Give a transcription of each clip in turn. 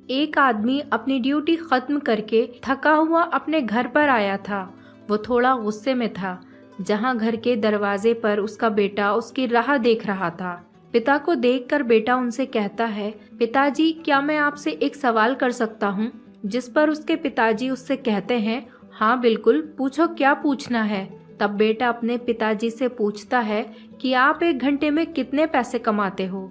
एक आदमी अपनी ड्यूटी खत्म करके थका हुआ अपने घर पर आया था। वो थोड़ा गुस्से में था। जहां घर के दरवाजे पर उसका बेटा उसकी राह देख रहा था। पिता को देखकर बेटा उनसे कहता है, पिताजी क्या मैं आपसे एक सवाल कर सकता हूँ? जिस पर उसके पिताजी उससे कहते हैं, हाँ बिल्कुल, पूछो क्या पूछना है। तब बेटा अपने पिताजी से पूछता है कि आप 1 घंटे में कितने पैसे कमाते हो?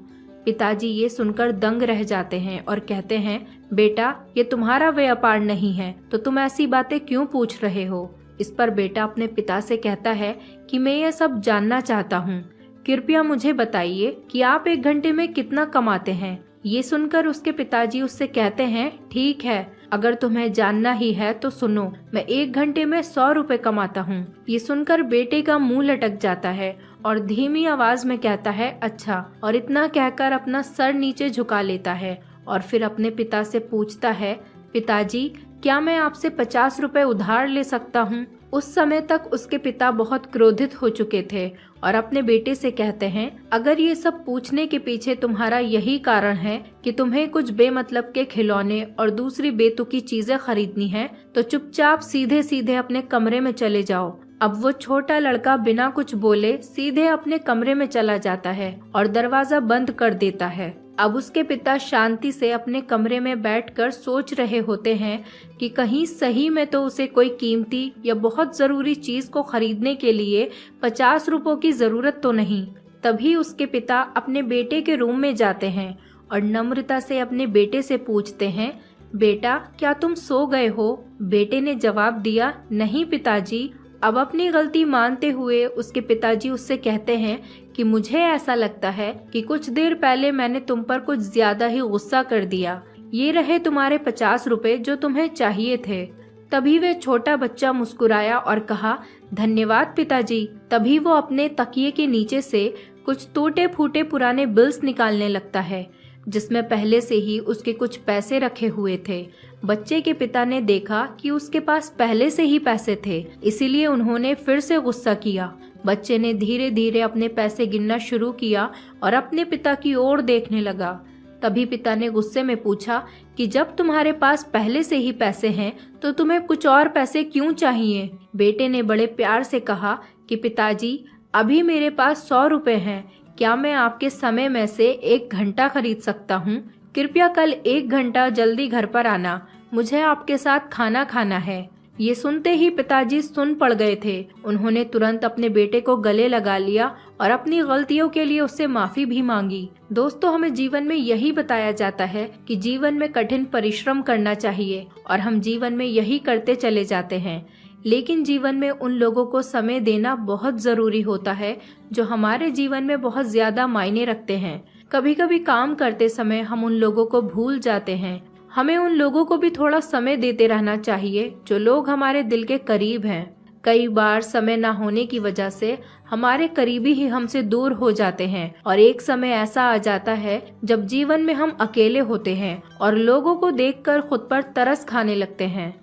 पिताजी ये सुनकर दंग रह जाते हैं और कहते हैं, बेटा ये तुम्हारा व्यापार नहीं है तो तुम ऐसी बातें क्यों पूछ रहे हो? इस पर बेटा अपने पिता से कहता है कि मैं ये सब जानना चाहता हूँ, कृपया मुझे बताइए कि आप 1 घंटे में कितना कमाते हैं। ये सुनकर उसके पिताजी उससे कहते हैं, ठीक है, अगर तुम्हें जानना ही है तो सुनो, मैं 1 घंटे में 100 रुपए कमाता हूँ। ये सुनकर बेटे का मुंह लटक जाता है और धीमी आवाज में कहता है, अच्छा, और इतना कहकर अपना सर नीचे झुका लेता है और फिर अपने पिता से पूछता है, पिताजी क्या मैं आपसे 50 रुपए उधार ले सकता हूँ? उस समय तक उसके पिता बहुत क्रोधित हो चुके थे और अपने बेटे से कहते हैं, अगर ये सब पूछने के पीछे तुम्हारा यही कारण है कि तुम्हें कुछ बेमतलब के खिलौने और दूसरी बेतुकी चीजें खरीदनी है, तो चुपचाप सीधे सीधे अपने कमरे में चले जाओ। अब वो छोटा लड़का बिना कुछ बोले सीधे अपने कमरे में चला जाता है और दरवाजा बंद कर देता है। अब उसके पिता शांति से अपने कमरे में बैठकर सोच रहे होते हैं कि कहीं सही में तो उसे कोई कीमती या बहुत जरूरी चीज को खरीदने के लिए 50 रुपयों की जरूरत तो नहीं। तभी उसके पिता अपने बेटे के रूम में जाते हैं और नम्रता से अपने बेटे से पूछते हैं, बेटा क्या तुम सो गए हो? बेटे ने जवाब दिया, नहीं पिताजी। अब अपनी गलती मानते हुए उसके पिताजी उससे कहते हैं कि मुझे ऐसा लगता है कि कुछ देर पहले मैंने तुम पर कुछ ज्यादा ही गुस्सा कर दिया। ये रहे तुम्हारे 50 रुपए जो तुम्हें चाहिए थे। तभी वह छोटा बच्चा मुस्कुराया और कहा, धन्यवाद पिताजी। तभी वो अपने तकिए के नीचे से कुछ टूटे फूटे पुराने बिल्स निकालने लगता है, जिसमें पहले से ही उसके कुछ पैसे रखे हुए थे। बच्चे के पिता ने देखा कि उसके पास पहले से ही पैसे थे, इसीलिए उन्होंने फिर से गुस्सा किया। बच्चे ने धीरे धीरे अपने पैसे गिनना शुरू किया और अपने पिता की ओर देखने लगा। तभी पिता ने गुस्से में पूछा कि जब तुम्हारे पास पहले से ही पैसे हैं तो तुम्हें कुछ और पैसे क्यों चाहिए? बेटे ने बड़े प्यार से कहा कि पिताजी अभी मेरे पास 100 रुपए हैं, क्या मैं आपके समय में से 1 घंटा खरीद सकता हूँ? कृपया कल 1 घंटा जल्दी घर पर आना, मुझे आपके साथ खाना खाना है। ये सुनते ही पिताजी सुन पड़ गए थे। उन्होंने तुरंत अपने बेटे को गले लगा लिया और अपनी गलतियों के लिए उससे माफी भी मांगी। दोस्तों, हमें जीवन में यही बताया जाता है कि जीवन में कठिन परिश्रम करना चाहिए और हम जीवन में यही करते चले जाते हैं। लेकिन जीवन में उन लोगों को समय देना बहुत जरूरी होता है जो हमारे जीवन में बहुत ज्यादा मायने रखते हैं। कभी कभी काम करते समय हम उन लोगों को भूल जाते हैं। हमें उन लोगों को भी थोड़ा समय देते रहना चाहिए जो लोग हमारे दिल के करीब हैं। कई बार समय न होने की वजह से हमारे करीबी ही हमसे दूर हो जाते हैं और एक समय ऐसा आ जाता है जब जीवन में हम अकेले होते हैं और लोगों को देखकर खुद पर तरस खाने लगते हैं।